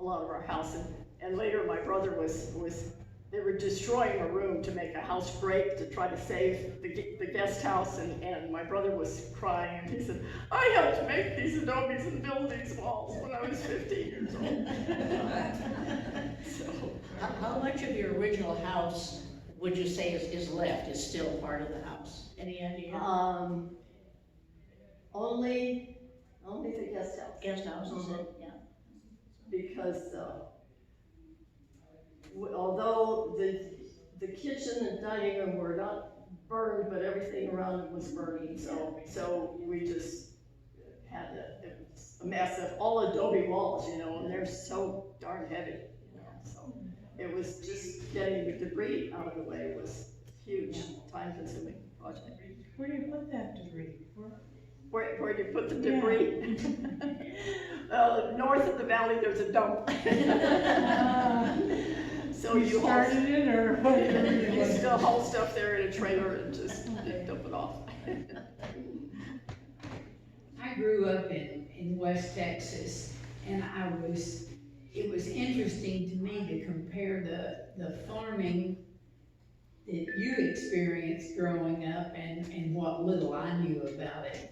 a lot of our house, and later my brother they were destroying a room to make a house break to try to save the guest house, and my brother was crying, and he said, I helped make these adobes and build these walls when I was 15 years old. So, How much of your original house would you say is left, is still part of the house? Any idea? Only the guest house. Guest house, is it? Yeah. Because although the kitchen and dining room were not burned, but everything around it was burning, so we just had it was a mess of all adobe walls, you know, and they're so darn heavy, you know, so it was just getting the debris out of the way was a huge, time-consuming project. Where do you put that debris? Where do you put the debris? North of the valley, there's a dump. So you started it, or whatever you still haul stuff there in a trailer and just dump it off. I grew up in West Texas, and it was interesting to me to compare the farming that you experienced growing up and what little I knew about it.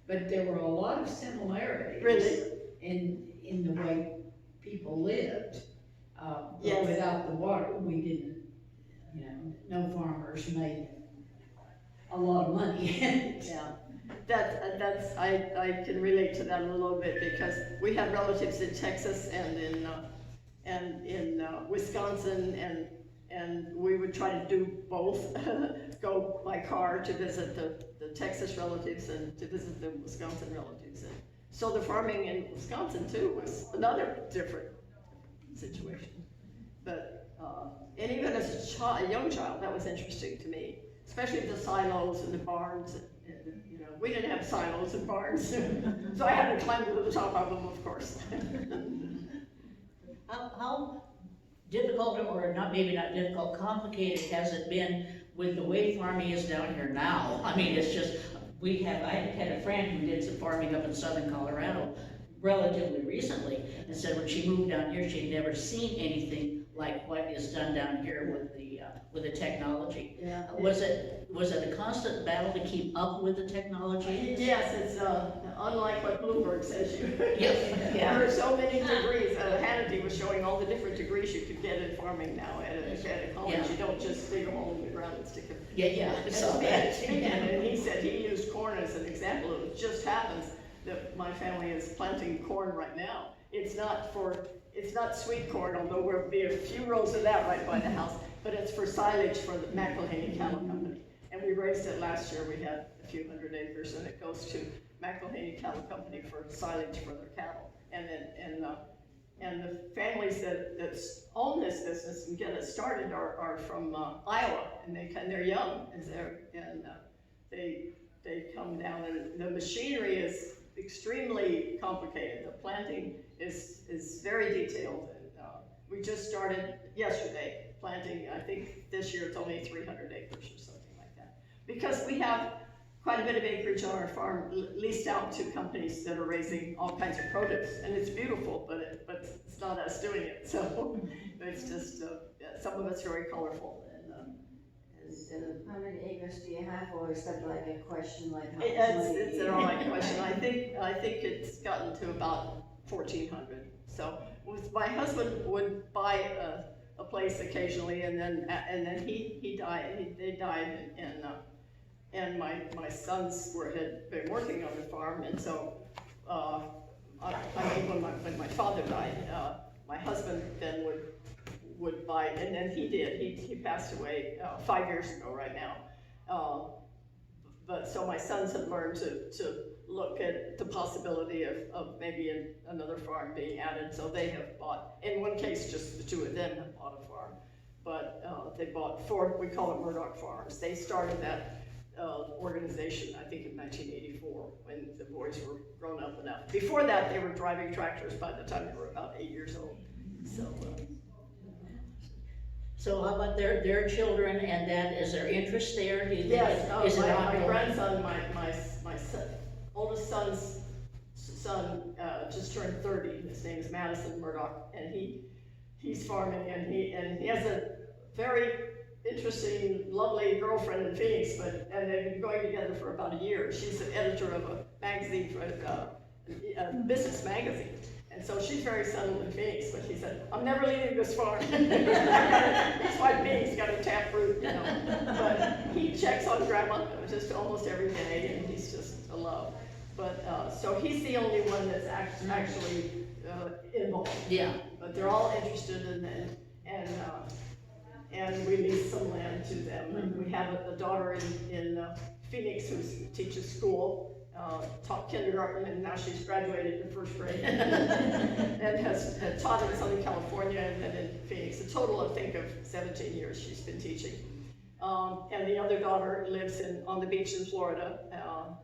But there were a lot of similarities. Really? In the way people lived. But Yes. without the water, we didn't, you know, no farmers made a lot of money. Yeah, that's I can relate to that a little bit because we have relatives in Texas and in Wisconsin, and we would try to do both, go by car to visit the Texas relatives and to visit the Wisconsin relatives. And so the farming in Wisconsin too was another different situation. But, and even as a young child, that was interesting to me, especially the silos and the barns. And, you know, we didn't have silos and barns, so I had to climb to the top of them, of course. How difficult, or not, maybe not difficult, complicated has it been with the way farming is down here now? I mean, it's just, I had a friend who did some farming up in southern Colorado relatively recently, and said when she moved down here, she'd never seen anything like what is done down here with the technology. Yeah. Was it a constant battle to keep up with the technology? Yes, it's unlike what Bloomberg says you. Yes. Yeah. There are so many degrees. Hannity was showing all the different degrees you could get in farming now at a college. Yeah. You don't just dig a hole in the ground and stick them. Yeah. And he said he used corn as an example. It just happens that my family is planting corn right now. It's not sweet corn, although there'll be a few rows of that right by the house, but it's for silage for the McElhaney Cattle Company. And we raised it last year. We had a few hundred acres, and it goes to McElhaney Cattle Company for silage for their cattle. And the families that own this business and get it started are from Iowa, and they're young, and they come down, and the machinery is extremely complicated. The planting is very detailed. And, we just started yesterday planting. I think this year it's only 300 acres or something like that. Because we have quite a bit of acreage on our farm leased out to companies that are raising all kinds of produce. And it's beautiful, but it's not us doing it. So it's just, some of it's very colorful. How many acres do you have, or is that like a question like how It's an alright question. I think it's gotten to about 1,400. So my husband would buy a place occasionally, and then he died. They died, and my sons had been working on the farm, and so when my father died, my husband then would buy, and then he did. He passed away 5 years ago right now. But so my sons have learned to look at the possibility of maybe another farm being added. So they have bought, in one case, just the two of them have bought a farm. But they bought 4, we call it Murdock Farms. They started that organization, I think in 1984, when the boys were grown up enough. Before that, they were driving tractors by the time they were about 8 years old. So how about their children, and that, is there interest there? Do you think Yes, is it my ongoing? grandson, my son, oldest son's son, just turned 30. His name is Madison Murdock, and he's farming, and he has a very interesting, lovely girlfriend in Phoenix, and they've been going together for about a year. She's an editor of a magazine, a business magazine. And so she's very settled in Phoenix, but he said, I'm never leaving this farm. He's like me, he's got a taproot, you know. But he checks on grandma just almost every day, and he's just a love. But, so he's the only one that's actually involved. Yeah. But they're all interested in it, and we lease some land to them. And we have a daughter in Phoenix who teaches school. Taught kindergarten, and now she's graduated in first grade, and has taught in Southern California and then in Phoenix. A total, I think, of 17 years she's been teaching. And the other daughter lives on the beach in Florida,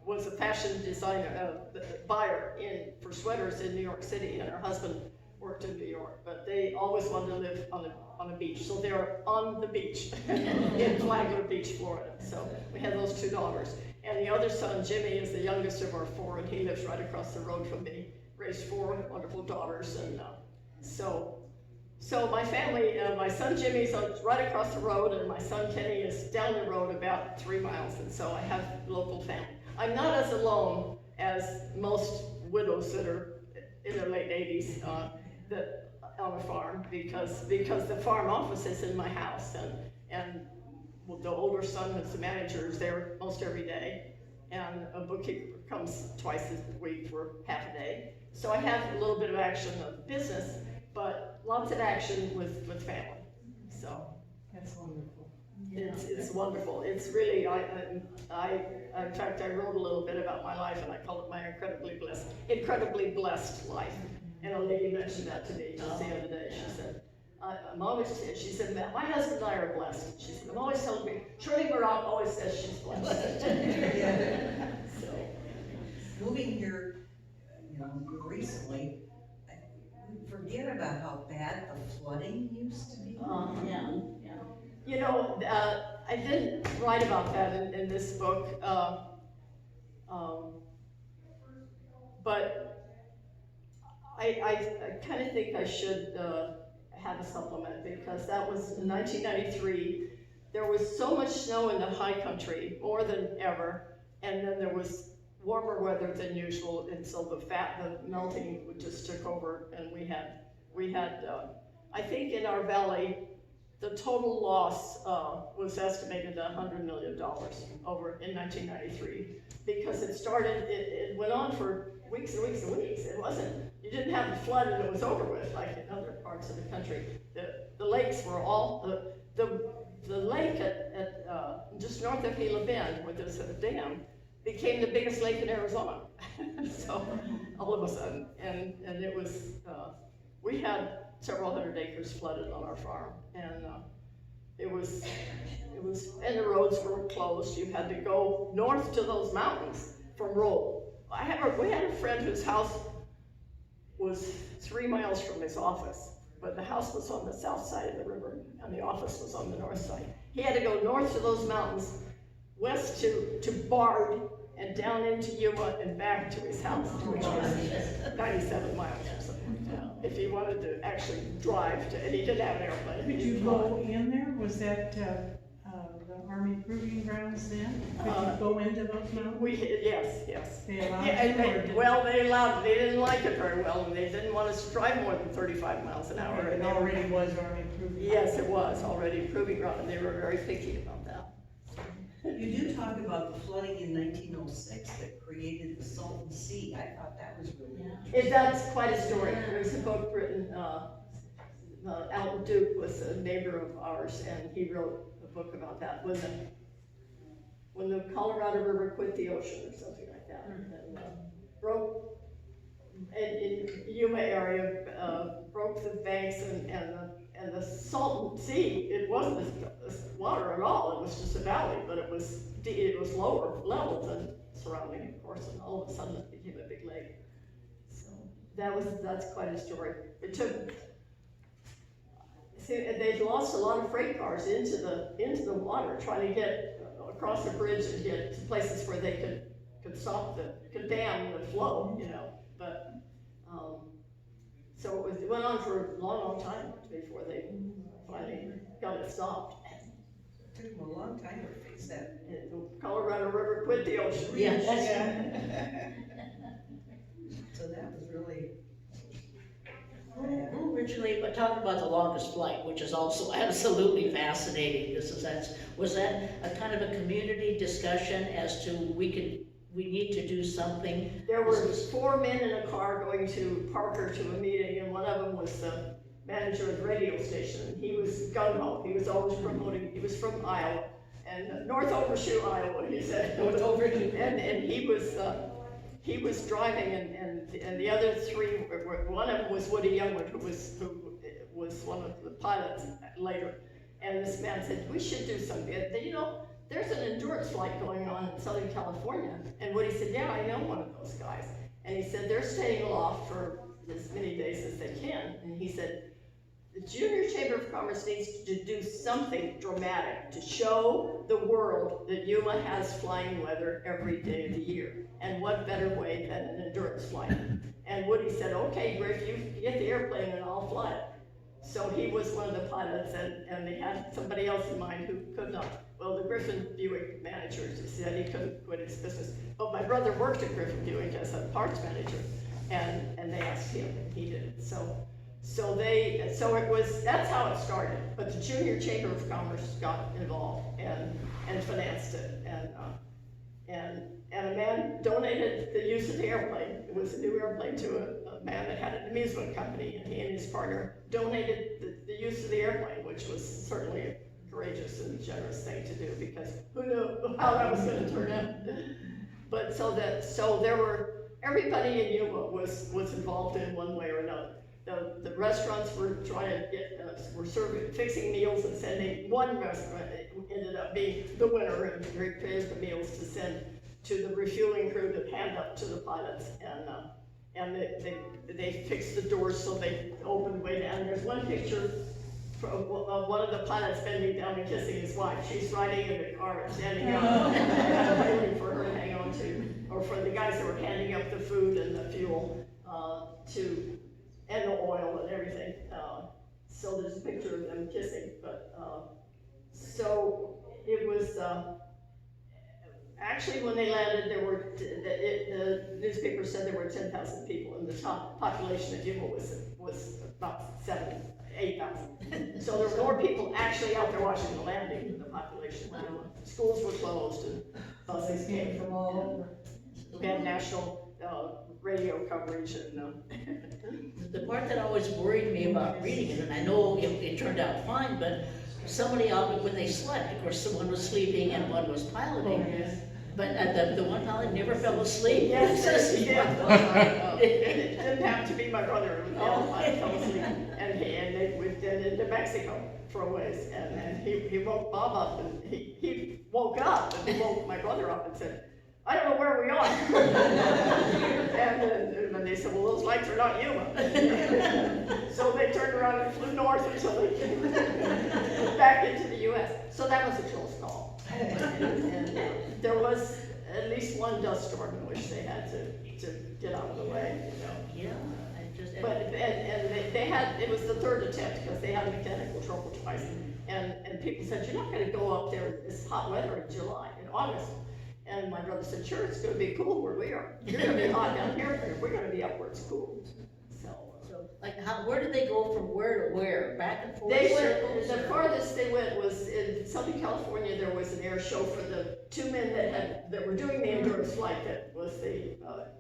was a fashion designer, buyer for sweaters in New York City, and her husband worked in New York. But they always wanted to live on a beach, so they're on the beach in Flagler Beach, Florida. So we have those two daughters. And the other son, Jimmy, is the youngest of our four, and he lives right across the road from me. Raised four wonderful daughters, and so my family, my son Jimmy's right across the road, and my son Kenny is down the road about 3 miles, and so I have local family. I'm not as alone as most widows that are in their late 80s that on a farm, because the farm office is in my house, and the older son that's the manager is there most every day, and a bookkeeper comes twice a week for half a day. So I have a little bit of action of business, but lots of action with family. So That's wonderful. it's wonderful. It's really, in fact, I wrote a little bit about my life, and I call it my incredibly blessed life. And a lady mentioned that to me just the other day. She said, she said, my husband and I are blessed. She said, I'm always telling me, Shirley Murdock always says she's blessed. So. Moving here, recently, we forget about how bad the flooding used to be. Yeah. I didn't write about that in this book, but I kind of think I should have a supplement, because that was in 1993. There was so much snow in the high country, more than ever, and then there was warmer weather than usual, and so the melting just took over, and we had I think in our valley, the total loss was estimated at $100 million over in 1993, because it went on for weeks and weeks and weeks. You didn't have the flood and it was over with, like in other parts of the country. The lakes were all, the lake at just north of Gila Bend, where there's a dam, became the biggest lake in Arizona. So, all of a sudden, and it was, we had several hundred acres flooded on our farm, and and the roads were closed. You had to go north to those mountains from road. We had a friend whose house was 3 miles from his office, but the house was on the south side of the river, and the office was on the north side. He had to go north to those mountains, west to Bard, and down into Yuma and back to his house, which was 97 miles or something like that. If he wanted to actually drive and he didn't have an airplane. Could you go in there? Was that the Army Proving Grounds then? Could you go into those mountains? Yes. They allowed Yeah, and you, they didn't like it very well, and they didn't want us to drive more than 35 miles an hour. It already was Army Proving Grounds. Yes, it was already proving ground, and they were very picky about that. You do talk about the flooding in 1906 that created the Salton Sea. I thought that was really interesting. That's quite a story. There's a book written, Alton Duke was a neighbor of ours, and he wrote a book about that. When the Colorado River quit the ocean or something like that, and broke in Yuma area, broke the banks, and the Salton Sea, it wasn't water at all. It was just a valley, but it was lower level than surrounding, of course, and all of a sudden it became a big lake. So that's quite a story. They lost a lot of freight cars into the water, trying to get across the bridge and get to places where they could dam the flow, but, so it went on for a long, long time before they finally got it stopped. It took them a long time to fix that. And the Colorado River quit the ocean. Yeah, that's, So that was really. who originally, but talking about the longest flight, which is also absolutely fascinating, was that a kind of a community discussion as to we need to do something? There were 4 men in a car going to Parker to a meeting, and one of them was the manager of the radio station. He was gung-ho, he was always promoting, he was from Iowa, and North Overshoe, Iowa, he said. North Overshoe. And he was driving, and the other three, one of them was Woody Youngwood, who was one of the pilots later. And this man said, we should do something. You know, there's an endurance flight going on in Southern California. And Woody said, yeah, I know one of those guys. And he said, they're staying aloft for as many days as they can. And he said, the Junior Chamber of Commerce needs to do something dramatic to show the world that Yuma has flying weather every day of the year. And what better way than an endurance flight? And Woody said, okay, Griff, you get the airplane and I'll fly it. So he was one of the pilots, and they had somebody else in mind who could not. Well, the Griffin Buick manager said he couldn't quit his business. But my brother worked at Griffin Buick as a parts manager, and they asked him, and he did it. So it was, that's how it started. But the Junior Chamber of Commerce got involved and financed it. And a man donated the use of the airplane. It was a new airplane to a man that had an amusement company, and he and his partner donated the use of the airplane, which was certainly a courageous and generous thing to do, because who knew how that was going to turn out. But so there were, everybody in Yuma was involved in one way or another. The restaurants were trying to get, were serving, fixing meals and sending. One restaurant ended up being the winner and prepared the meals to send to the refueling crew to hand up to the pilots. And they fixed the doors so they opened way down. There's one picture of one of the pilots bending down and kissing his wife. She's riding in the car and standing up and waiting for her to hang on to, or for the guys that were handing up the food and the fuel and the oil and everything. So there's a picture of them kissing. But so it was. Actually, when they landed, there were the newspaper said there were 10,000 people, and the top population of Yuma was about 7,000, 8,000. So there were more people actually out there watching the landing than the population. Schools were closed, and buses came from all over. We had national radio coverage, and the part that always worried me about reading it, and I know it turned out fine, but somebody out when they slept, of course, someone was sleeping and one was piloting. But the one pilot never fell asleep. Yes, he did. It didn't have to be my brother. It was the other pilot fell asleep, and they went into Mexico for a ways, and he woke Bob up, and he woke up, and he woke my brother up and said, I don't know where we are. And they said, well, those lights are not Yuma. So they turned around and flew north until they came back into the U.S. So that was a close call. And there was at least one dust storm in which they had to get out of the way, you know. Yeah, I just. But and they had, it was the third attempt because they had a mechanical trouble twice. And people said, you're not going to go up there in this hot weather in August. And my brother said, sure, it's going to be cool where we are. You're going to be hot down here, we're going to be up where it's cool. So, like, where did they go from where to where? Back and forth? They circles, went, the or? farthest they went was in Southern California. There was an air show for the 2 men that were doing the endurance flight. That was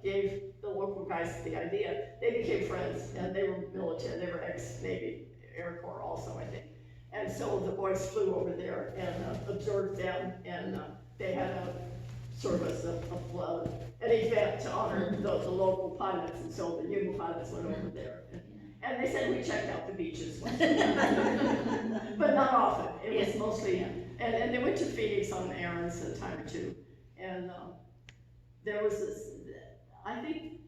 gave the local guys the idea. They became friends, and they were military. They were ex-Navy Air Corps also, I think. And so the boys flew over there and observed them, and they had a service, an event to honor the local pilots, and so the Yuma pilots went over there. And they said we checked out the beaches, but not often. It was mostly, and they went to Phoenix on errands a time or two. And there was this, I think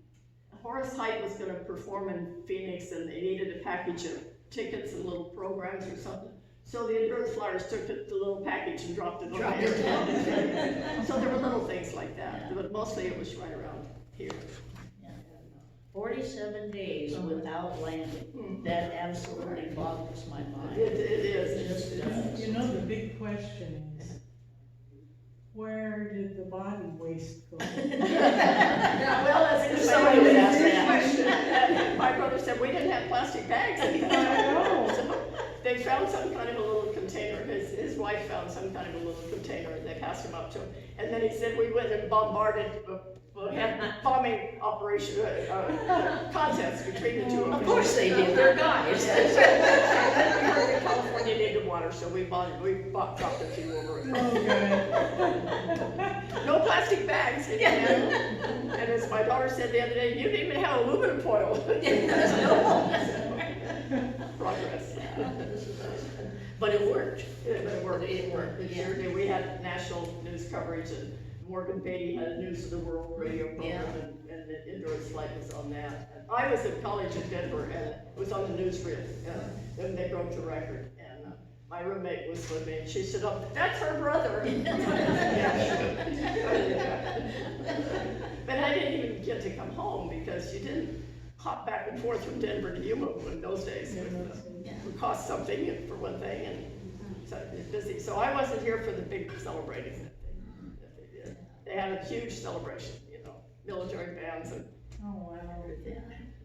Horace Height was going to perform in Phoenix, and they needed a package of tickets and little programs or something. So the endurance flyers took the little package and dropped it on the airplane. So there were little things like that, but mostly it was right around here. 47 days without landing. That absolutely boggles my mind. It is. It just does. You know, the big question is, where did the body waste go? Yeah, well, that's because Somebody somebody would asked ask that that. question. My brother said, we didn't have plastic bags at that time. know. So they found some kind of a little container, his wife found some kind of a little container, and they passed him up to him. And then he said, we went and bombarded, had bombing operation, contests between the two of them. Of course they did, they're guys. And then we heard that California needed water, so we dropped a few over it. Oh, good. No plastic bags, you know? And as my daughter said the other day, you didn't even have aluminum foil. Progress. But it worked. It worked. It worked, It yeah. sure did. We had national news coverage, and Morgan Beatty had a News of the World radio program, and the indoor flight was on that. And I was at college in Denver, and it was on the newsreel, and they broke the record. And my roommate was with me, and she said, "Oh, that's her brother." But I didn't even get to come home because you didn't hop back and forth from Denver to Yuma in those days. It would cost something for one thing, and so it was busy. So I wasn't here for the big celebrating that they did. They had a huge celebration, you know, military bands and Oh, wow.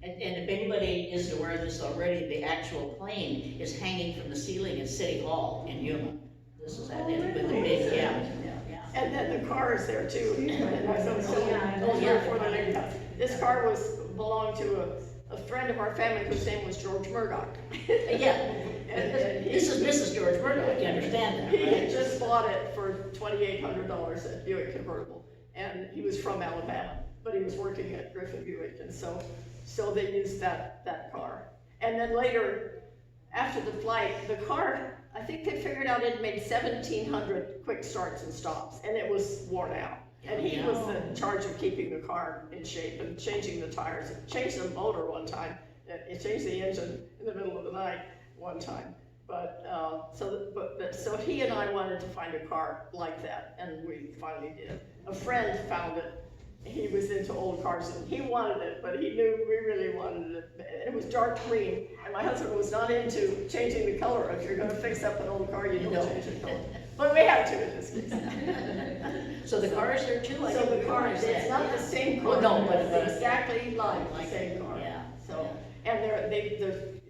And if anybody isn't aware of this already, the actual plane is hanging from the ceiling at City Hall in Yuma. This is that, with the big, yeah. And then the car is there too. And I was Oh, here yeah. for the big house. This car belonged to a friend of our family whose name was George Murdock. Yeah, And this is Mrs. George Murdock, you understand that, he had right? just bought it for $2,800 at Buick convertible, and he was from Alabama, but he was working at Griffin Buick, and so they used that car. And then later, after the flight, the car, I think they figured out it made 1,700 quick starts and stops, and it was worn out. And he was in charge of keeping the car in shape and changing the tires, changed the motor one time, it changed the engine in the middle of the night one time. But so he and I wanted to find a car like that, and we finally did. A friend found it. He was into old cars, and he wanted it, but he knew we really wanted it. It was dark green, and my husband was not into changing the color. If you're going to fix up an old car, you don't change the color. But we had to in this case. So the car is there too? I So didn't the car, realize it's that. not the same car. Well, no, but It's exactly like the like same it, car. yeah, So, and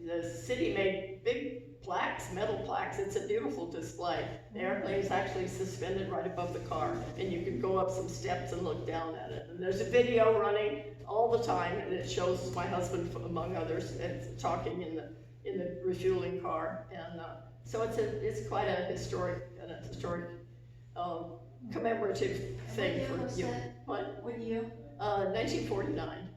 the city made big plaques, metal plaques. It's a beautiful display. The airplane's actually suspended right above the car, and you can go up some steps and look down at it. And there's a video running all the time, and it shows my husband, among others, and talking in the refueling car. And so it's quite a historic commemorative thing What year for was you. that? What? What year? 1949.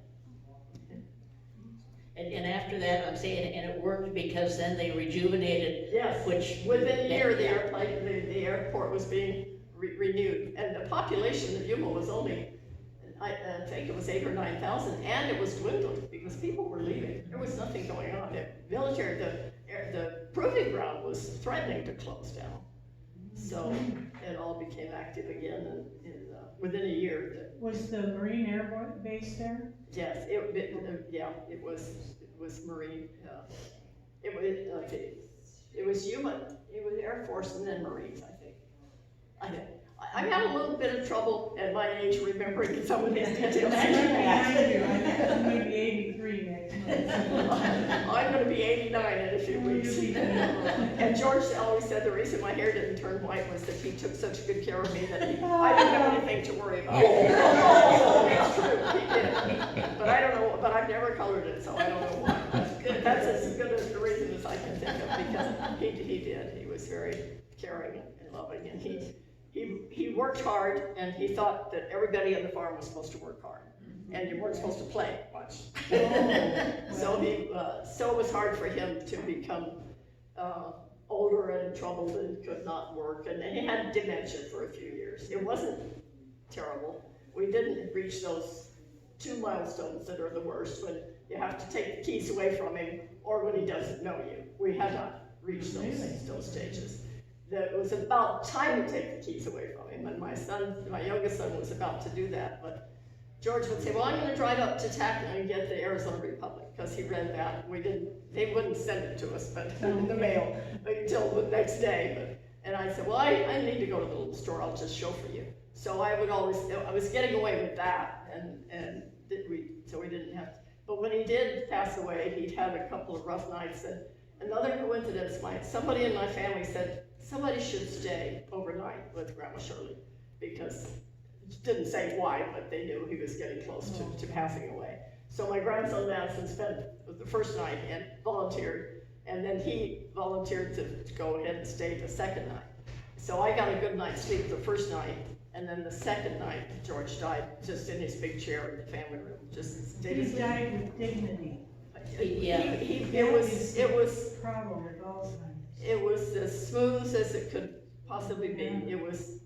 And after that, I'm saying, and it worked because then they rejuvenated, Yes. which. Within a year, the airport was being renewed, and the population of Yuma was only, I think it was 8,000 or 9,000, and it was dwindling because people were leaving. There was nothing going on. The military, the proving ground was threatening to close down. So it all became active again, and within a year. Was the Marine Air Base there? Yes, it was Marine. It was Yuma. It was Air Force and then Marines, I think. I had a little bit of trouble at my age remembering some of these details. I'm maybe 83 next month. I'm going to be 89 in a few weeks. And George always said the reason my hair didn't turn white was that he took such good care of me that I didn't have anything to worry about. It's true, he did. But I don't know, but I've never colored it, so I don't know why. That's as good as the reason as I can think of, because he did. He was very caring and loving, and he worked hard, and he thought that everybody on the farm was supposed to work hard, and you weren't supposed to play much. So it was hard for him to become older and troubled and could not work, and he had dementia for a few years. It wasn't terrible. We didn't reach those 2 milestones that are the worst, when you have to take the keys away from him or when he doesn't know you. We had not reached those stages. It was about time to take the keys away from him, and my youngest son was about to do that, but George would say, well, I'm gonna drive up to Tacna and get the Arizona Republic, because he read that. They wouldn't send it to us, but in the mail, until the next day. And I said, well, I need to go to the little store, I'll just show for you. So I was getting away with that, so we didn't have to. But when he did pass away, he'd had a couple of rough nights, and another coincidence, somebody in my family said, somebody should stay overnight with Grandma Shirley, because, didn't say why, but they knew he was getting close to passing away. So my grandson Madison spent the first night and volunteered, and then he volunteered to go ahead and stay the second night. So I got a good night's sleep the first night, and then the second night, George died just in his big chair in the family room, just stayed He asleep. died with dignity. Yeah. It was Problem with Alzheimer's. It was as smooth as it could possibly be. It was,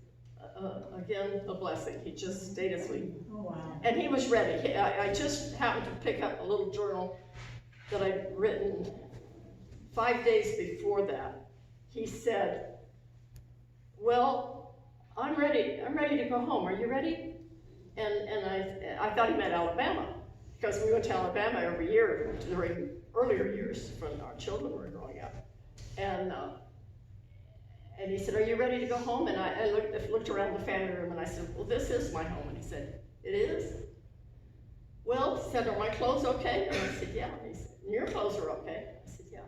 again, a blessing. He just stayed asleep. Oh, wow. And he was ready. I just happened to pick up a little journal that I'd written 5 days before that. He said, well, I'm ready to go home. Are you ready? And I thought he meant Alabama, because we went to Alabama every year during earlier years when our children were growing up. And he said, are you ready to go home? And I looked around the family room and I said, well, this is my home. And he said, it is? Well, he said, are my clothes okay? And I said, yeah. And he said, your clothes are okay? I said, yeah.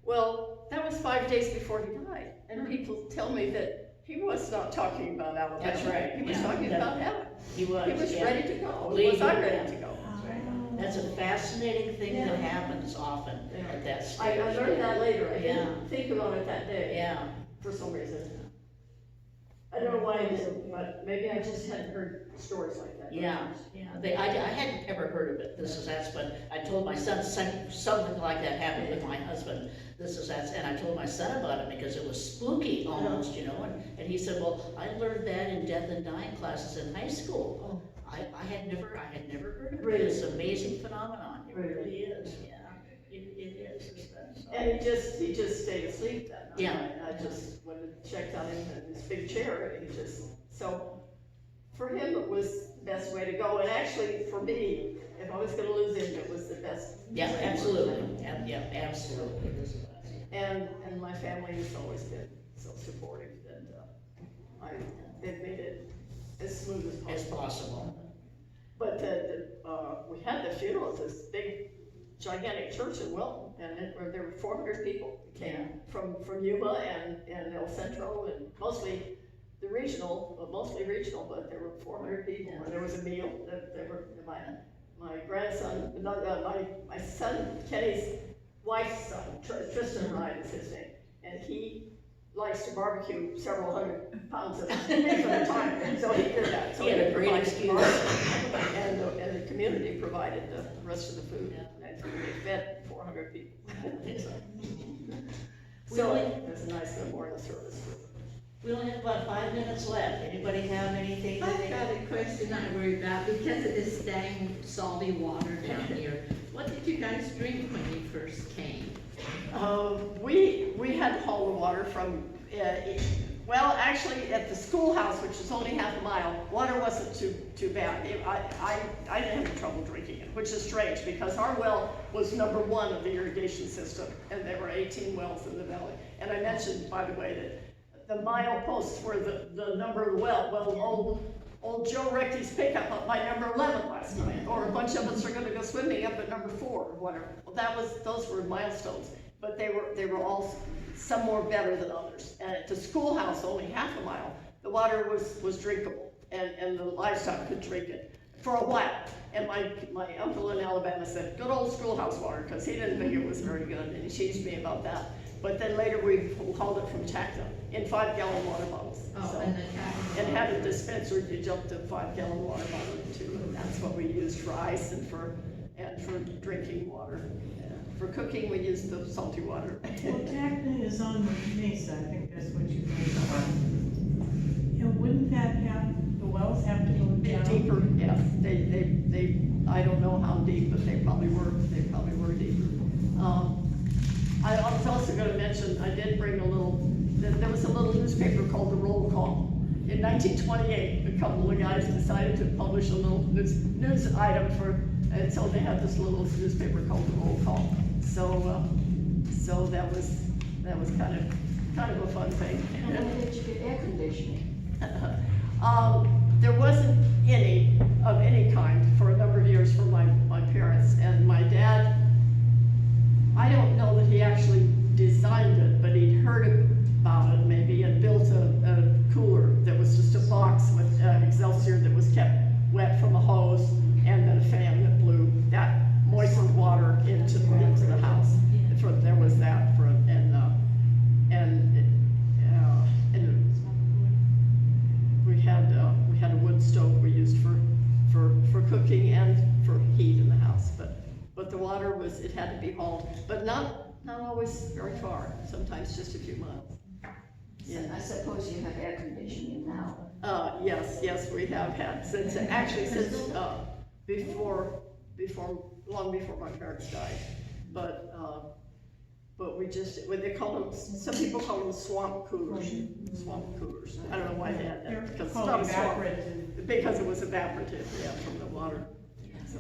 Well, that was 5 days before he died. And people tell me that he was not talking about Alabama. That's right. He was Yeah, talking about heaven. He was yeah. Ready to go. Leave Was I it, ready yeah. to go? That's a fascinating thing that happens often at that stage. I learned that later. I Yeah. didn't think about it that day. Yeah, For some reason. I don't know why I didn't, but maybe I just hadn't heard stories like that. yeah. I hadn't ever heard of it, that's when I told my son, something like that happened with my husband, and I told my son about it because it was spooky almost, and he said, well, I learned that in death and dying classes in high school. I had never heard of it. It's an amazing phenomenon, it really is, yeah, it is. So. And he just stayed asleep that night. Yeah. And I just went and checked on him in his big chair, and so for him, it was the best way to go. And actually, for me, if I was gonna lose him, it was the best. Yeah, absolutely, yeah, absolutely. And my family has always been so supportive that, they've made it as smooth as possible. But we had the funeral at this big, gigantic church in Wellton, and there were 400 people who came from Yuma and El Centro, and mostly regional, but there were 400 people, and there was a meal. There were my grandson, my son Kenny's wife's son, Tristan Ryan is his name, and he likes to barbecue several hundred pounds of beef at a time, so he did that. So He had a great excuse. And the community provided the rest of the food, and we fed 400 people. So it was a nice memorial service. We only have about 5 minutes left. Anybody have anything? I've got a question I worry about because of this dang salty water down here. What did you guys drink when you first came? We had to haul the water from, well, actually, at the schoolhouse, which is only half a mile, water wasn't too bad. I didn't have trouble drinking it, which is strange, because our well was number 1 of the irrigation system, and there were 18 wells in the valley. And I mentioned, by the way, that the mile posts were the number of the well. Well, old Joe wrecked his pickup up by number 11 last night, or a bunch of us are gonna go swimming up at number 4, or whatever. Well, those were milestones, but they were all, some more better than others. And at the schoolhouse, only half a mile, the water was drinkable, and the livestock could drink it for a while. And my uncle in Alabama said, good old schoolhouse water, because he didn't think it was very good, and he teased me about that. But then later we hauled it from Tacna in 5-gallon water bottles. Oh, And had a dispenser, you jumped a 5-gallon water bottle too, and that's what we used for ice and for drinking water. For cooking, we used the salty water. Well, Tacna is on the mesa, I think that's what you mean. And wouldn't the wells have to go down? Deeper, yes. I don't know how deep, but they probably were deeper. I was also gonna mention, I did bring there was a little newspaper called the Roll Call, in 1928, a couple of guys decided to publish a little news item and so they had this little newspaper called the Roll Call. So that was kind of a fun thing. And when did you get air conditioning? There wasn't any of any kind for a number of years for my parents, and my dad, I don't know that he actually designed it, but he'd heard about it maybe and built a cooler that was just a box with Excelsior that was kept wet from a hose, and then a fan that blew that moistened water into the house. There was that we had a wood stove we used for cooking and for heat in the house, but the water it had to be hauled, but not always very far, sometimes just a few miles. Yeah, I suppose you have air conditioning now. Yes, we have had since long before my parents died, but we just, what they call them, some people call them swamp coolers. I don't know why they had They're that, because it's called not a swamp, evaporative. because it was evaporative, yeah, from the water. So,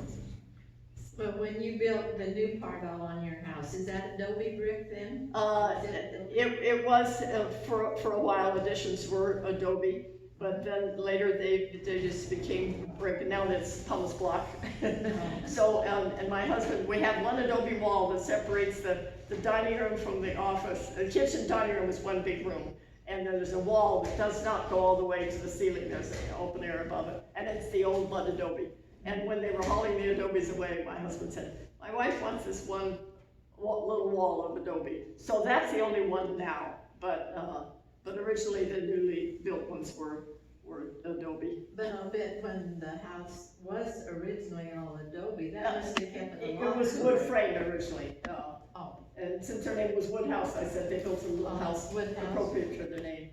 But when you built the new part all on your house, is that adobe brick then? it was, for a while, additions were adobe, but then later they just became brick, and now it's pumice block. So, and my husband, we have one adobe wall that separates the dining room from the office. The kitchen dining room is one big room, and then there's a wall that does not go all the way to the ceiling. There's an open air above it, and it's the old mud adobe. And when they were hauling the adobes away, my husband said, my wife wants this one little wall of adobe. So that's the only one now, but originally the newly built ones were adobe. But I'll bet when the house was originally all adobe, that must have kept it a lot It was cooler. wood frame originally. Oh, And since her name was Woodhouse, I said they built a little house Woodhouse. appropriate for their name.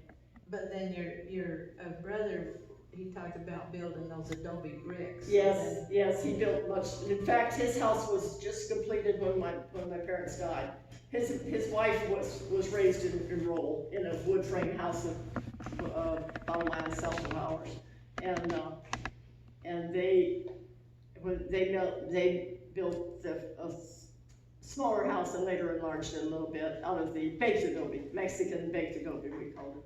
but then your brother, he talked about building those adobe bricks. Yes, he built much. In fact, his house was just completed when my parents died. His wife was raised in Roll in a wood frame house about a mile south of ours, and they built a smaller house and later enlarged it a little bit out of the baked adobe, Mexican baked adobe we called it.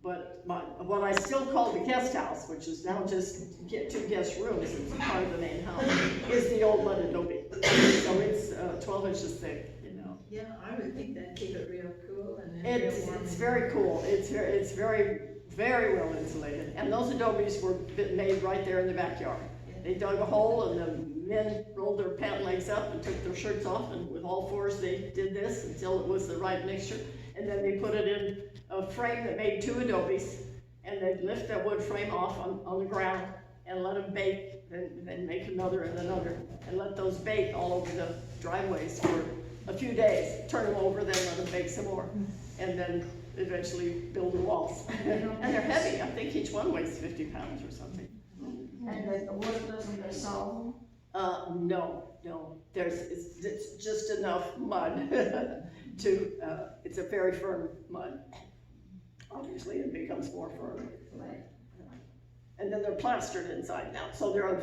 But what I still call the guest house, which is now just two guest rooms, it's part of the main house, is the old mud adobe. So it's 12 inches thick, you know. Yeah, I would think that'd keep it real cool and then real warm. It's very cool. It's very, very well insulated. And those adobes were made right there in the backyard. They dug a hole and the men rolled their pant legs up and took their shirts off, and with all fours they did this until it was the right mixture. And then they put it in a frame that made two adobes, and they'd lift that wood frame off on the ground and let them bake, then make another and another, and let those bake all over the driveways for a few days. Turn them over, then let them bake some more, and then eventually build the walls. And they're heavy. I think each one weighs 50 pounds or something. And the wood doesn't dissolve? No. It's just enough mud it's a very firm mud. Obviously, it becomes more firm. Right. And then they're plastered inside now. So they're a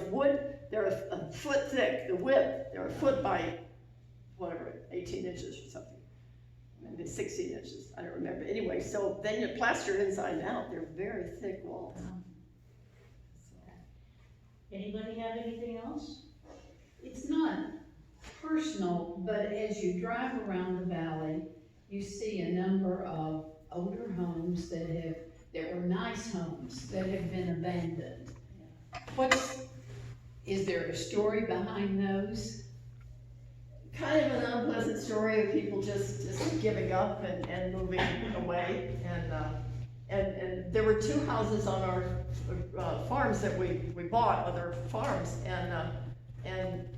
foot thick, the width, they're a foot by, whatever, 18 inches or something. Maybe 16 inches, I don't remember. Anyway, so then you're plastered inside and out. They're very thick walls. Anybody have anything else? It's not personal, but as you drive around the valley, you see a number of older homes that were nice homes that have been abandoned. Is there a story behind those? Kind of an unpleasant story of people just giving up and moving away. And there were two houses on our farms that we bought, other farms, and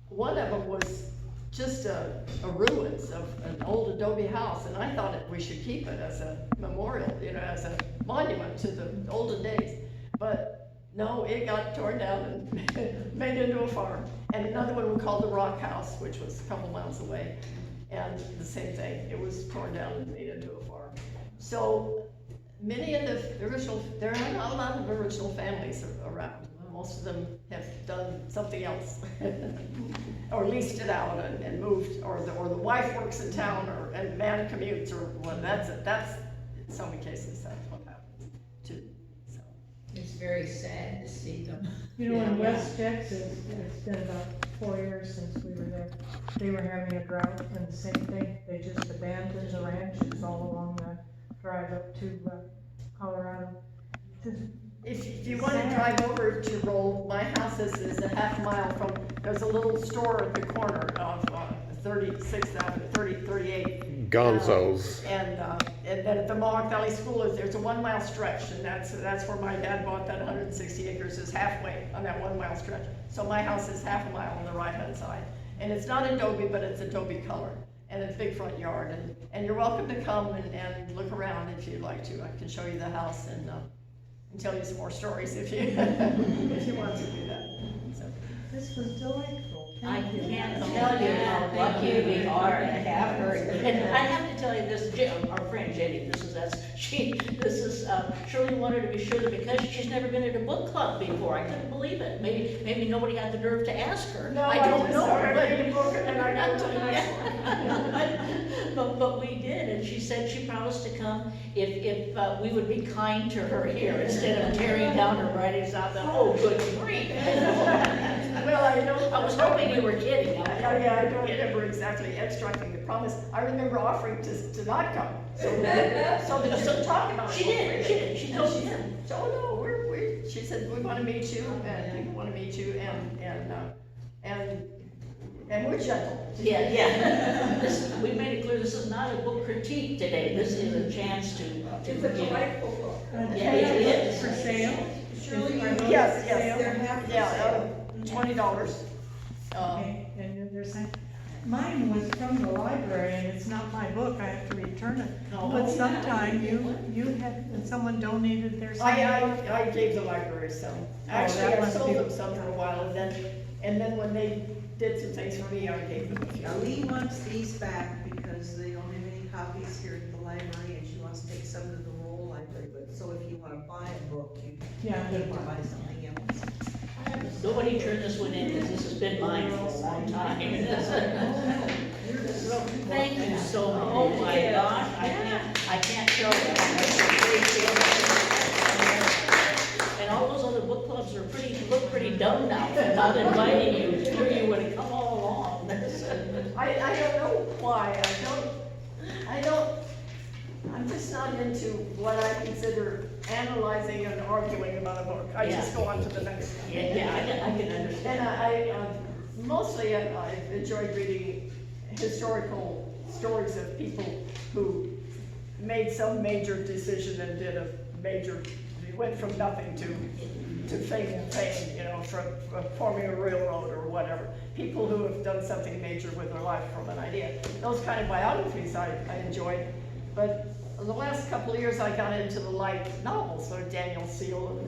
one of them was just a ruins of an old adobe house, and I thought we should keep it as a memorial, as a monument to the olden days. But no, it got torn down and made into a farm. And another one we called the Rock House, which was a couple miles away, and the same thing. It was torn down and made into a farm. So many of the original, there are not a lot of original families around. Most of them have done something else, or leased it out and moved, or the wife works in town, and man commutes, or well, that's in so many cases that's what happens too. So It's very sad to see them. You know, in Yeah. West Texas, it's been about 4 years since we were there. They were having a drought and the same thing, they just abandoned the ranches all along the drive up to Colorado. Just if you want to drive over to Roll, my house is a half mile from, there's a little store at the corner of 36th Avenue, 38. Gonzo's. And then at the Mohawk Valley School, there's a 1 mile stretch, and that's where my dad bought that 160 acres, is halfway on that 1 mile stretch. So my house is half a mile on the right-hand side. And it's not adobe, but it's adobe color, and it's big front yard, and you're welcome to come and look around if you'd like to. I can show you the house and tell you some more stories if you, if you want to do that. So. This was delightful. I Thank you. can't tell you how lucky we are to have her. And I have to tell you this, our friend Jenny, Shirley wanted to be sure that because she's never been at a book club before, I couldn't believe it. Maybe nobody had the nerve to ask her. No, I don't know. read a book and then I go to the next one. But we did, and she said she promised to come if we would be kind to her here instead of tearing down her writings out. Oh, good grief. Well, I was hoping you were kidding. I don't remember exactly extracting the promise. I remember offering to not come, so that talk about it. She did, she told me. So, no, she said, we wanna meet you, and people wanna meet you, and we're gentle. Yeah. We made it clear this is not a book critique today. This is a chance to. It's a delightful book. Yeah, it is. For sale? Shirley, Yes, they're half for Yeah, sale. $20. Okay, and there's that. Mine was from the library and it's not my book, I have to return it. No. But sometime you had, and someone donated their. I gave the library some. Actually, that I must sold be- them some for a while, and then when they did some things for me, I gave them a few. Now, Lee wants these back because they don't have any copies here at the library, and she wants to take some to the rural library, but, so if you wanna buy a book, you Yeah, need to buy something else. Nobody turned this one in, because this has been mine for a long time. Thank you so much. Oh my gosh, I can't show you how much I appreciate it. And all those other book clubs look pretty dumb now for not inviting you. Sure, you would have come all along. I don't know why, I'm just not into what I consider analyzing and arguing about a book. I just go on to the next one. Yeah, I can understand. And mostly I've enjoyed reading historical stories of people who made some major decision and did a major, went from nothing to fame, from forming a railroad or whatever. People who have done something major with their life from an idea. Those kind of biographies I enjoyed, but the last couple of years I got into the light novels, so Daniel Seal and